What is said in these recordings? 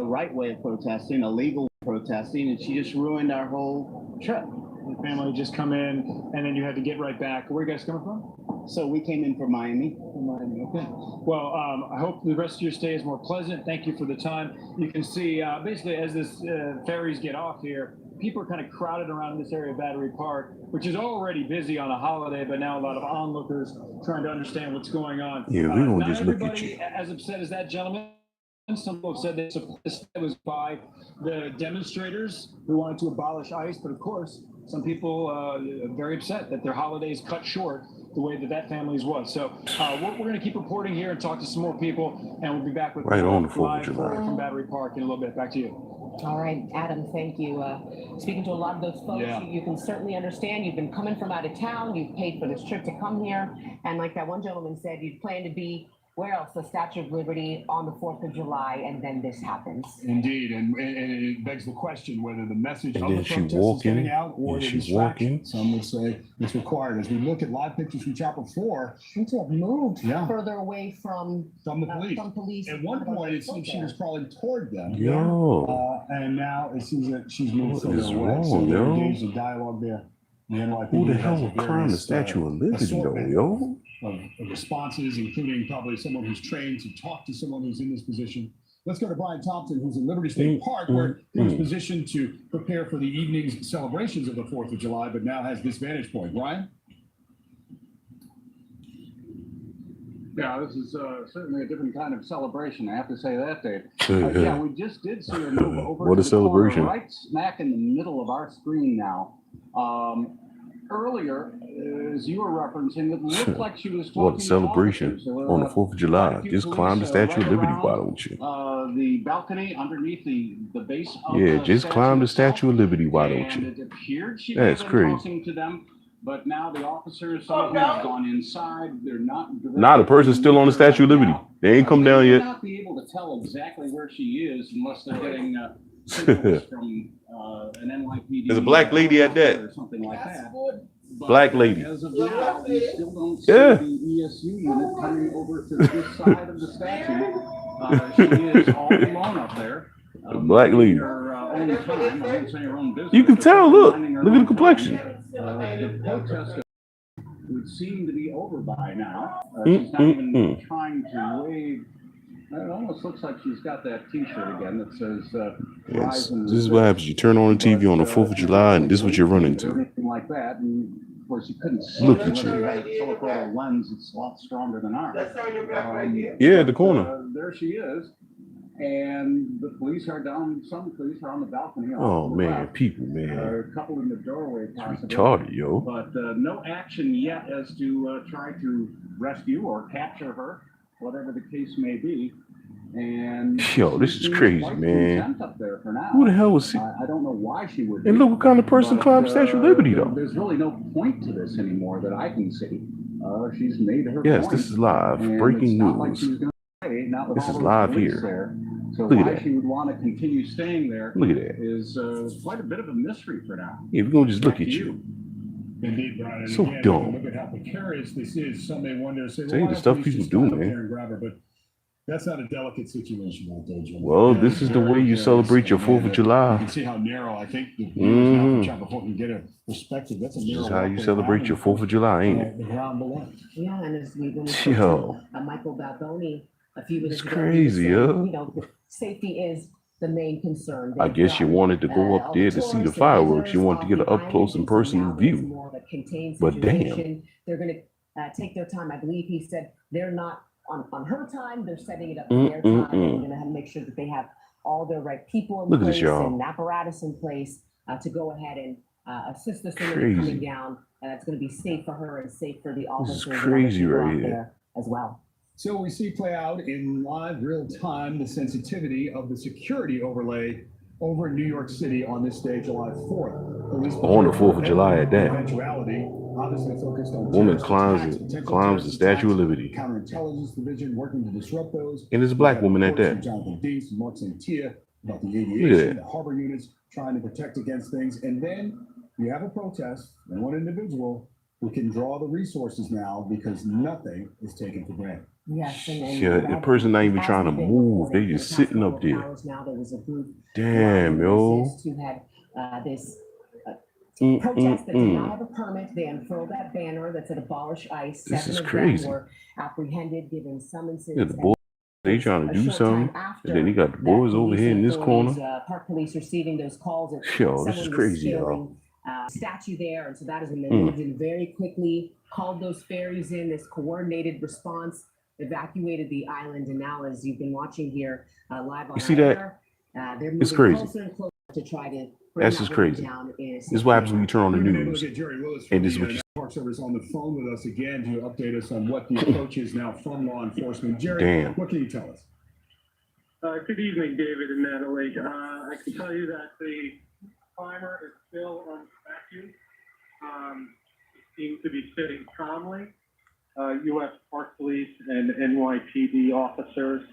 right way of protesting, a legal protesting, and she just ruined our whole trip. The family just come in, and then you had to get right back. Where are you guys coming from? So we came in from Miami. Okay. Well, I hope the rest of your stay is more pleasant. Thank you for the time. You can see basically as this ferries get off here, people are kind of crowded around this area of Battery Park, which is already busy on a holiday, but now a lot of onlookers trying to understand what's going on. Yeah, we gonna just look at you. As upset as that gentleman. Some people have said that this was by the demonstrators who wanted to abolish ICE, but of course, some people are very upset that their holidays cut short the way that family's was. So we're going to keep reporting here and talk to some more people, and we'll be back with right on the 4th of live July from Battery Park in a little bit. Back to you. All right, Adam, thank you. Speaking to a lot of those folks, you can certainly understand you've been coming from out of town, you've paid for this trip to come here, and like that one gentleman said, you plan to be where else? The Statue of Liberty on the 4th of July, and then this happens. Indeed, and it begs the question whether the message And of then the she protest walk is getting in, out or and the she distraction. walk in. Some would say it's required. As we look at live pictures from Chapel 4, Seems to have moved Yeah. further away from the police. From police. At one point, it seemed she was crawling toward them. Yo. And now it seems that she's moved What further is away. wrong, So they're yo? engaged in dialogue there. The NYPD Who the has hell a would climb the various, Statue of Liberty, though, assortment yo? Of responses, including probably someone who's trained to talk to someone who's in this position. Let's go to Brian Thompson, who's in Liberty State Park, where he was positioned to prepare for the evening's celebrations of the 4th of July, but now has this vantage point. Brian? Yeah, this is certainly a different kind of celebration. I have to say that, Dave. Yeah. Yeah, we just did see her move over What to a the corner, celebration. right smack in the middle of our screen now. Earlier, as you were referencing, it looked like she was talking What a celebration to officers. There were, on the 4th of July. quite a few Just police, climb the Statue of right Liberty, around, why don't you? The balcony underneath the base of Yeah, the just climb the itself, Statue of Liberty, why don't and you? it appeared she That's was crazy. talking to them, but now the officers, some of them have gone inside. They're not. Nah, the person's still on the Statue of Liberty. They ain't come down They may yet. not be able to tell exactly where she is unless they're getting signals from an NYPD. There's a black lady at that. Or something like that. But Black lady. As of now, we still don't see Yeah. the ESU unit coming over to this side of the statue. She is all alone up there. A black lady. Her own time. I won't say her own business, You can but tell, she's look. minding her Look at the own complexion. time. The protest would seem to be over by now. She's not even trying to wave. It almost looks like she's got that T-shirt again that says Yes. "Rise and This is what happens. You turn on the TV on the 4th of July, and this is what you're running to. Anything like that. And of course, you couldn't see Look it at unless you. you had a telephoto lens. It's a lot stronger than ours. Yeah, the corner. There she is. And the police are down. Some police are on the balcony. Oh, off to the man. left. People, man. A couple in the doorway, possibly. Retarded, yo. But no action yet as to try to rescue or capture her, whatever the case may be. And Yo, this is crazy, quite man. content up there for now. Who the hell was he? I don't know why she would. And be, look what kind of person but, climbed the Statue of Liberty, though. There's really no point to this anymore that I can see. She's made her Yes, point, this is live. and Breaking it's not like news. she was gonna stay, not with This all is those live police here. there. So Look at why that. she would want to continue staying there Look at that. is quite a bit of a mystery for now. Yeah, we're going to just look Back at to you. Indeed, Brian. And So again, dumb. Look at how precarious this is. Some may wonder, say, Tell you why the don't stuff police people just do, come up man. here and grab her? But that's not a delicate situation out there, Jim. Well, this is the way you celebrate your 4th of You July. can see how narrow, I think, the views now from Chapel 4 can get a perspective. That's a This narrow is how you walkway celebrate around your 4th of July, ain't it? the ground below. Yeah, and as we when we spoke Yo. to, Michael Balboni a few minutes It's ago, he was crazy, saying, yo. You know, safety is the main concern. I guess you wanted to go up there to see the fireworks. You wanted to get an up close and personal view. But damn. They're going to take their time. I believe he said they're not on her time. They're setting it up for their time. They're going to have to make sure that they have all the right people in Look at place this, y'all. and apparatus in place to go ahead and assist this woman Crazy. coming down. And it's going to be safe for her and safe for the officers. and crazy others who are right out here. there as well. So we see play out in live real time the sensitivity of the security overlay over New York City on this day, July 4th. Police On the 4th of July at that. Eventuality, obviously focused on Woman terrorist climbs attacks, the potential climbs the terrorist Statue of attacks, Liberty. Counterintelligence division working to disrupt those. And there's a black woman at that. Jonathan Dees and Mark Santia about the Look at aviation, that. the harbor units trying to protect against things. And then you have a protest and one individual who can draw the resources now because nothing is taken for granted. Yes, and Yeah, the person not even trying to move. They just sitting up there. Now there was a group Damn, yo. who had this Mm, protest that did mm, not mm. have a permit. They unfurled that banner that said abolish ICE. This 7 is of them crazy. were apprehended, given summonses. Yeah, the boy, they trying to do something. And then you got the boys over here in this corner. Park police receiving those calls. Yo, this is crazy, y'all. Statue there, and so that has been Mm. moved in very quickly. Called those ferries in. This coordinated response evacuated the island, and now, as you've been watching here live on You see that? air, they're moving It's crazy. closer and closer to try to bring That's that just woman crazy. down in a This is what happens when you turn on the We've been able news. to get Jerry Willis And from this is the what you Park Service on the phone with us again to update us on what the approach is now from law enforcement. Jerry, Damn. what can you tell us? Good evening, David and Natalie. I can tell you that the climber is still on vacuum. Seems to be sitting calmly. U.S. Park Police and NYPD officers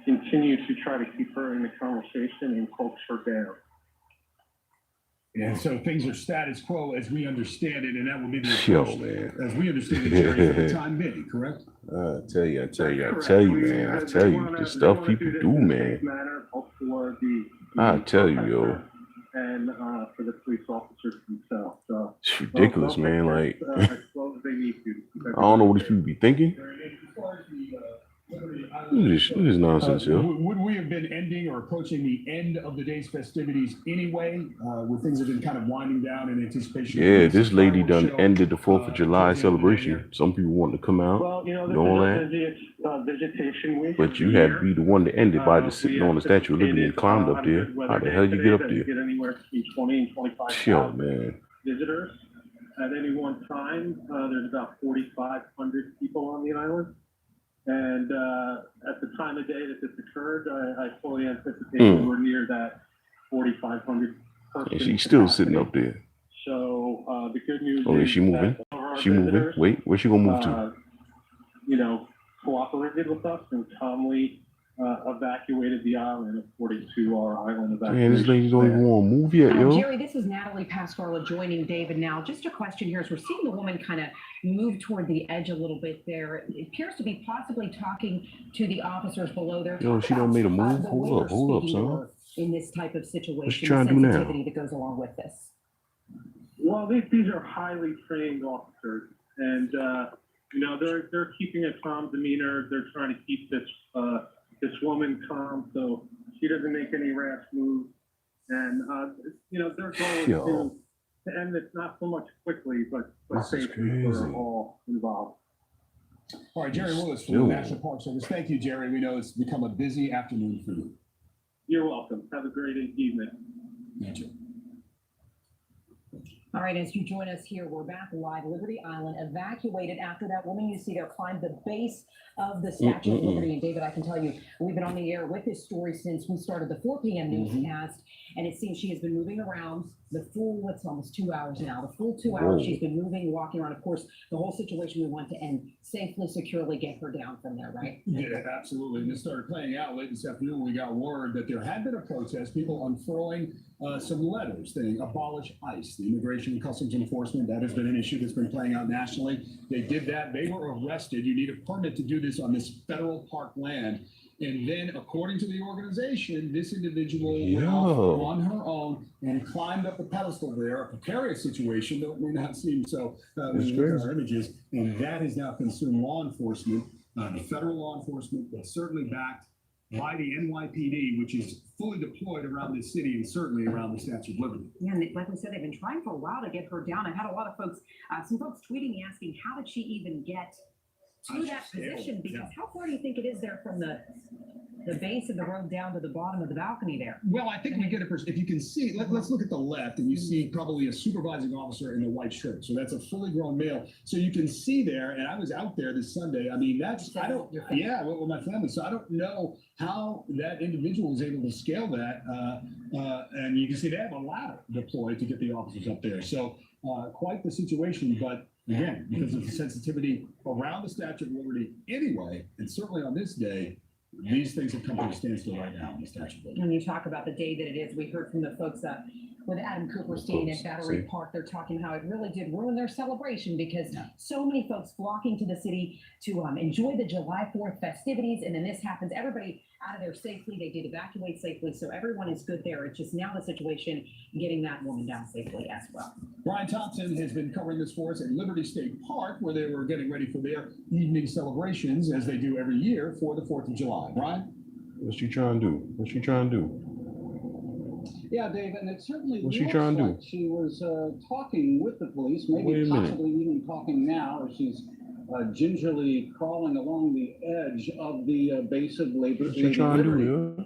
continue to try to keep her in the conversation and coax her down. And so things are status quo as we understand it, and that will be the Yo, approach, man. as we understand it, Jerry, for the time being, correct? I tell you, Correct. man. I tell you, the stuff people do, man. I tell you, yo. And for the police officers themselves. So, It's ridiculous, man. Like, as slow as they need to. I don't know what these people be thinking. Look at this nonsense, yo. Would we have been ending or approaching the end of the day's festivities anyway, with things that have been kind of winding down in anticipation? Yeah, of this lady done show, ended the 4th of July towards the end of the day here? celebration. Some people want to come out, Well, you know, and this all is that. a vegetation week. But you had to be the one to end it by just sitting on the Statue of Liberty and climbed up there. How the hell you get up there? Get anywhere between 20 and 25 Yo, man. visitors at any one time. There's about 4,500 people on the island. And at the time of day that this occurred, I fully anticipate we're near that 4,500 person. And she's still sitting up there. So the good news Oh, is she moving? that some of our She moving? visitors, Wait, where's she gonna move to? you know, cooperated with us and calmly evacuated the island according to our island evacuation. Man, this lady don't even plan. want to move yet, yo. Jerry, this is Natalie Pasquarella joining David now. Just a question here as we're seeing the woman kind of move toward the edge a little bit there. It appears to be possibly talking to the officers below there. Yo, she done made a move? The Hold way up, we're son. speaking to her in this type of situation, What you trying to do the now? sensitivity that goes along with this. Well, these are highly trained officers, and you know they're keeping a calm demeanor. They're trying to keep this woman calm so she doesn't make any rash moves. And you know their goal is to end this not so much quickly, but This is safely for crazy. all involved. All right, Jerry Willis from the National Park Service. Thank you, Jerry. We know it's become a busy afternoon for you. You're welcome. Have a great evening. Thank you. All right, as you join us here, we're back live. Liberty Island evacuated after that woman you see there climbed the base of the Statue of Liberty. And David, I can tell you, we've been on the air with this story since we started the 4 p.m. newscast, and it seems she has been moving around the full, it's almost 2 hours now, the full 2 hours she's been moving, walking around. Of course, the whole situation we want to end safely, securely, get her down from there, right? Yeah, absolutely. And this started playing out late this afternoon. We got word that there had been a protest, people unfurling some letters saying abolish ICE, the Immigration and Customs Enforcement. That has been an issue that's been playing out nationally. They did that. They were arrested. You need a permit to do this on this federal park land. And then, according to the organization, this individual went off on her own and climbed up the pedestal there, a precarious situation, though it may not seem so in our images. And that has now consumed law enforcement, the federal law enforcement, but certainly backed by the NYPD, which is fully deployed around this city and certainly around the Statue of Liberty. Yeah, and like we said, they've been trying for a while to get her down. I've had a lot of folks, some folks tweeting, asking, how did she even get to that position? Because how far do you think it is there from the base of the road down to the bottom of the balcony there? Well, I think we get if you can see, let's look at the left, and you see probably a supervising officer in a white shirt. So that's a fully grown male. So you can see there, and I was out there this Sunday. I mean, with my family. So I don't know how that individual was able to scale that. And you can see they have a ladder deployed to get the officers up there. So quite the situation, but again, because of the sensitivity around the Statue of Liberty anyway, and certainly on this day, these things have come to a standstill right now on the Statue of Liberty. When you talk about the day that it is, we heard from the folks with Adam Cooper staying at Battery Park. They're talking how it really did ruin their celebration because so many folks flocking to the city to enjoy the July 4th festivities. And then this happens, everybody out of there safely. They did evacuate safely. So everyone is good there. It's just now the situation getting that woman down safely as well. Brian Thompson has been covering this for us at Liberty State Park, where they were getting ready for their evening celebrations, as they do every year for the 4th of July. Brian? What's she trying to do? What's she trying to do? Yeah, Dave, and it certainly What's she looks trying to do? like she was talking with the police, Wait maybe a minute. possibly even talking now, as she's gingerly crawling along the edge of the base of Labor. What's she trying to Liberty. do?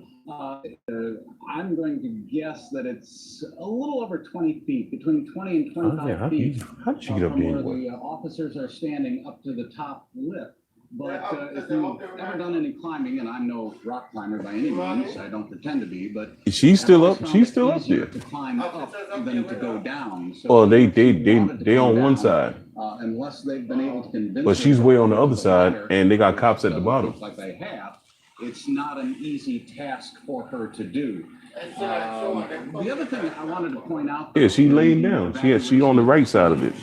I'm going to guess that it's a little over 20 feet, between 20 and 25 How feet did she get up from there where anyway? the officers are standing up to the top lip. But if you've ever done any climbing, and I'm no rock climber by any means, I don't pretend to be, but She's still I've up. always She's found still it up easier there. to climb up than to go down. So Oh, they if you wanted to come on one down, side, unless they've been able to convince. but she's her way on the to other side, ladder, and they got which cops at the doesn't bottom. look like they have. It's not an easy task for her to do. The other thing I wanted to point out. Yeah, she laying down. She on the right side of it.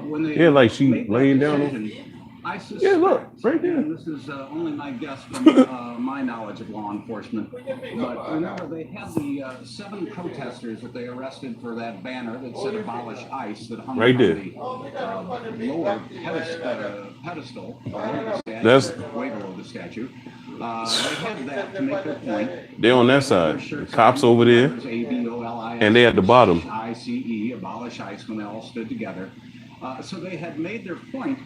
When they Yeah, like she made that laying down. decision, I suspect, Yeah, look, right there. and this is only my guess from my knowledge of law enforcement, but remember they had the 7 protesters that they arrested for that banner that said "Abolish ICE" that hung Right on there. the lower pedestal below the statue, That's- way below the statue. They had that to make their point. They on that side. The cops over there, and they at the bottom. ICE, abolish ICE, when they all stood together. So they had made their point,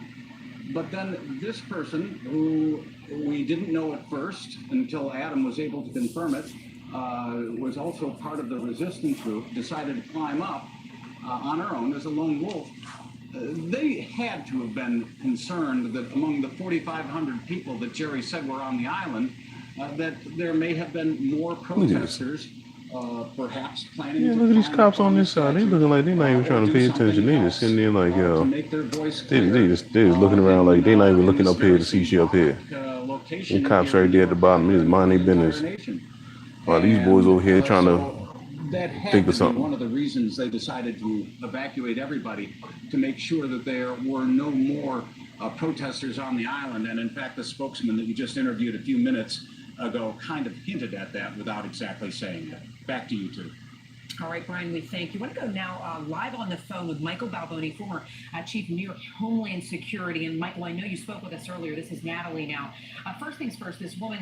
but then this person, who we didn't know at first until Adam was able to confirm it, was also part of the resistance group, decided to climb up on her own as a lone wolf. They had to have been concerned that among the 4,500 people that Jerry said were on the island, that there may have been more protesters, perhaps planning Yeah, to look at these climb cops up on this the side. They statue, looking like they not even or trying to do pay something attention. They just else, sitting there like, to yo. make their voice They clear. just looking around like they not even looking up here to see she up here. Location The cops right there at the bottom. They just mind their business. While these boys over here trying to that had think to of be something. one of the reasons they decided to evacuate everybody, to make sure that there were no more protesters on the island. And in fact, the spokesman that you just interviewed a few minutes ago kind of hinted at that without exactly saying it. Back to you two. All right, Brian, we thank you. I want to go now live on the phone with Michael Balboni, former Chief of New York Homeland Security. And Michael, I know you spoke with us earlier. This is Natalie now. First things first, this woman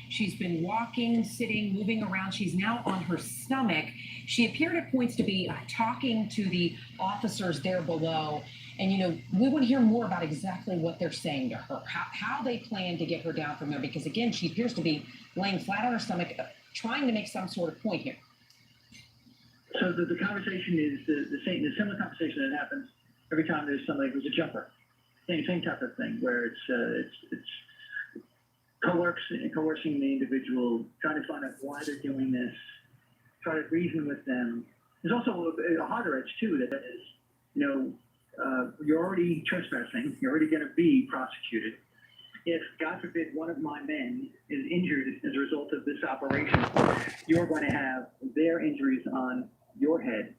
she's been walking, sitting, moving around. She's now on her stomach. She appeared at points to be talking to the officers there below. And, you know, we want to hear more about exactly what they're saying to her, how they plan to get her down from there. Because, again, she appears to be laying flat on her stomach, trying to make some sort of point here. So the conversation is the similar conversation that happens every time there's somebody who's a jumper. Same type of thing, where it's coercing the individual, trying to find out why they're doing this, try to reason with them. There's also a harder edge too, that is, you know, you're already trespassing, you're already going to be prosecuted. If, God forbid, one of my men is injured as a result of this operation, you're going to have their injuries on your head.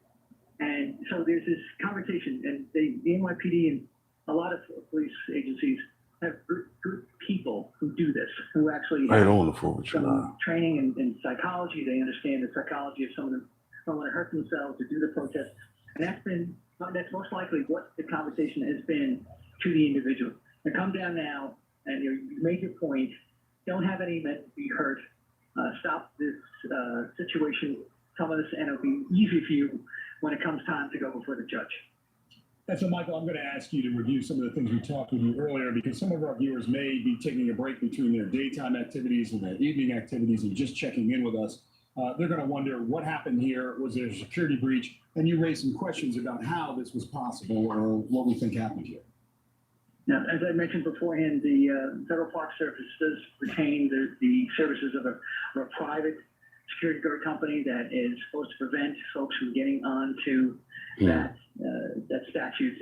And so there's this conversation, and the NYPD and a lot of police agencies have good people who do this, who actually I have don't want to forward you. some training in psychology. They understand the psychology of someone who don't want to hurt themselves to do the protest. And that's most likely what the conversation has been to the individual. And come down now, and you make your point. Don't have any men be hurt. Stop this situation. Some of this, and it'll be easy for you when it comes time to go before the judge. And so, Michael, I'm going to ask you to review some of the things we talked with you earlier, because some of our viewers may be taking a break between their daytime activities and their evening activities and just checking in with us. They're going to wonder what happened here. Was there a security breach? And you raised some questions about how this was possible or what we think happened here. Now, as I mentioned beforehand, the Federal Park Service does retain the services of a private security guard company that is supposed to prevent folks from getting onto that statute.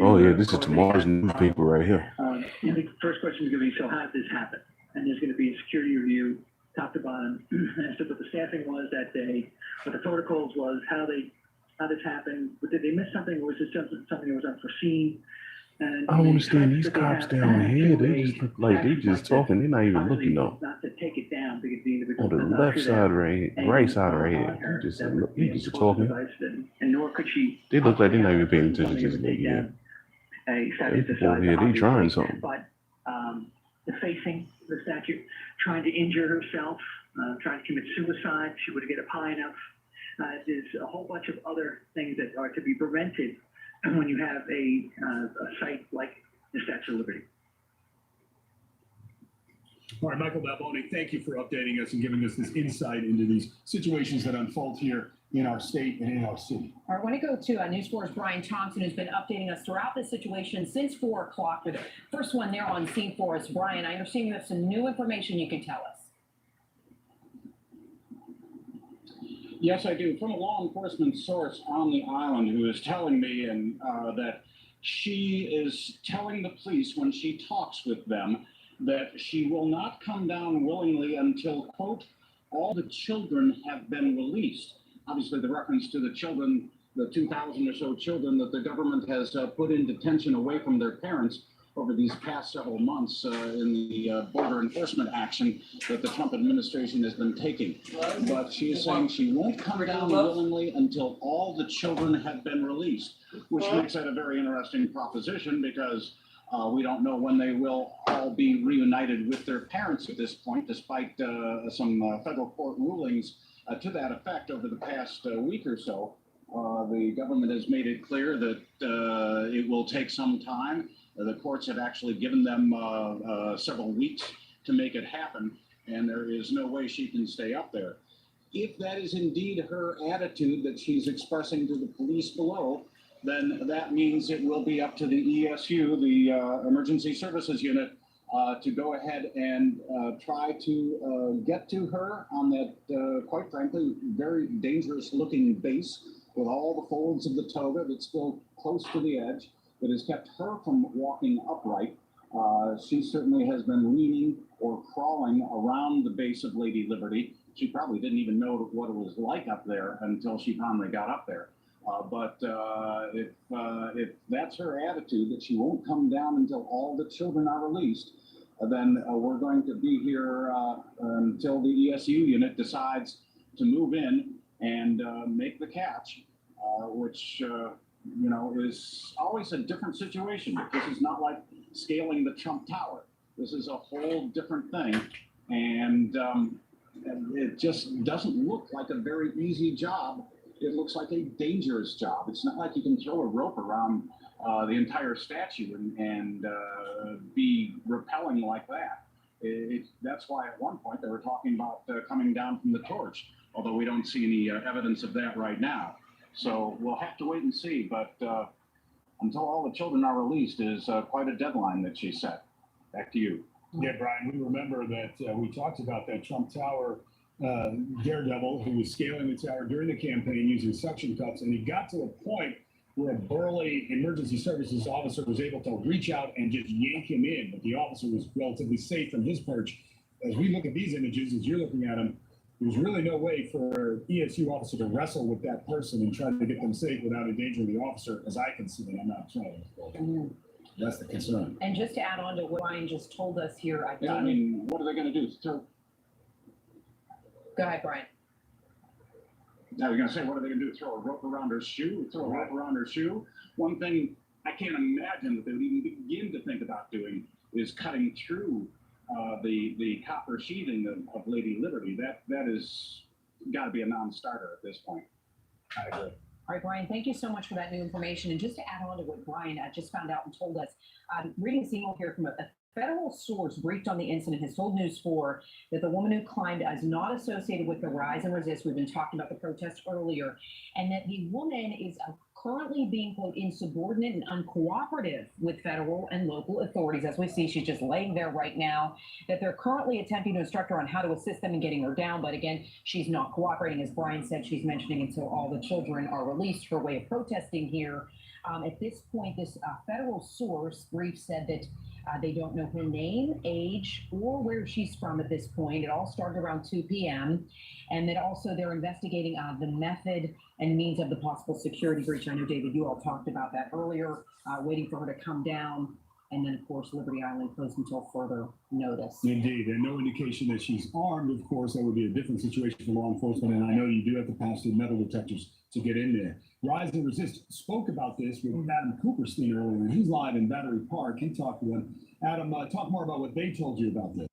Oh yeah, this is tomorrow's newspaper right here. And the first question is going to be, so how did this happen? And there's going to be a security review top to bottom, as to what the staffing was that day, what the protocols was, how this happened. Did they miss something, or was this something that was unforeseen? And I don't understand the these trust that cops they have down here. to They a just look like they action just this, talking. They're not even obviously looking though. not to take it down because the individual On the does not left do side that. of her head, And right side of her on head. her, They just that would be they just explosive talking. device, and nor could she. They look like they're not even possibly paying have attention to something this take lady here. down a These statute the people over size, here, they trying obviously, something. but defacing the statute, trying to injure herself, trying to commit suicide, she wouldn't get up high enough. There's a whole bunch of other things that are to be prevented when you have a site like the Statue of Liberty. All right, Michael Balboni, thank you for updating us and giving us this insight into these situations that unfold here in our state and in our city. All right, I want to go to News 4's Brian Thompson, who's been updating us throughout this situation since 4 o'clock. The first one there on scene for us. Brian, I understand you have some new information you can tell us. Yes, I do. From a law enforcement source on the island who is telling me that she is telling the police when she talks with them that she will not come down willingly until, quote, all the children have been released. Obviously, the reference to the children, the 2,000 or so children that the government has put in detention away from their parents over these past several months in the border enforcement action that the Trump administration has been taking. But she is saying she won't come down willingly until all the children have been released, which makes that a very interesting proposition because we don't know when they will all be reunited with their parents at this point, despite some federal court rulings to that effect over the past week or so. The government has made it clear that it will take some time. The courts have actually given them several weeks to make it happen, and there is no way she can stay up there. If that is indeed her attitude that she's expressing to the police below, then that means it will be up to the ESU, the Emergency Services Unit, to go ahead and try to get to her on that, quite frankly, very dangerous looking base with all the folds of the toga that's still close to the edge that has kept her from walking upright. She certainly has been leaning or crawling around the base of Lady Liberty. She probably didn't even know what it was like up there until she finally got up there. But if that's her attitude, that she won't come down until all the children are released, then we're going to be here until the ESU unit decides to move in and make the catch, which is always a different situation. This is not like scaling the Trump Tower. This is a whole different thing, and it just doesn't look like a very easy job. It looks like a dangerous job. It's not like you can throw a rope around the entire statue and be rappelling like that. That's why at one point they were talking about coming down from the torch, although we don't see any evidence of that right now. So we'll have to wait and see. But until all the children are released is quite a deadline that she set. Back to you. Yeah, Brian, we remember that we talked about that Trump Tower daredevil who was scaling the tower during the campaign using suction cups, and he got to a point where a burly emergency services officer was able to reach out and just yank him in, but the officer was relatively safe from his perch. As we look at these images, as you're looking at them, there's really no way for an ESU officer to wrestle with that person and try to get them safe without endangering the officer, as I can see it. I'm not trying. That's the concern. And just to add on to what Brian just told us here, Yeah, I mean, what are they going to do? Go ahead, Brian. I was going to say, what are they going to do? Throw a rope around her shoe? Throw a rope around her shoe? One thing I can't imagine that they would even begin to think about doing is cutting through the copper sheathing of Lady Liberty. That is got to be a non-starter at this point. I agree. All right, Brian, thank you so much for that new information. And just to add on to what Brian just found out and told us, reading this email here from a federal source briefed on the incident has told News 4 that the woman who climbed is not associated with the Rise and Resist. We've been talking about the protest earlier, and that the woman is currently being, quote, insubordinate and uncooperative with federal and local authorities. As we see, she's just laying there right now, that they're currently attempting to instruct her on how to assist them in getting her down. But again, she's not cooperating. As Brian said, she's mentioning until all the children are released, her way of protesting here. At this point, this federal source brief said that they don't know her name, age, or where she's from at this point. It all started around 2 p.m. And that also they're investigating the method and means of the possible security breach. I know, David, you all talked about that earlier, waiting for her to come down. And then, of course, Liberty Island closed until further notice. Indeed, and no indication that she's armed. Of course, that would be a different situation for law enforcement. And I know you do have to pass through metal detectors to get in there. Rise and Resist spoke about this with Adam Cooperstein earlier. He's live in Battery Park. He talked to them. Adam, talk more about what they told you about this.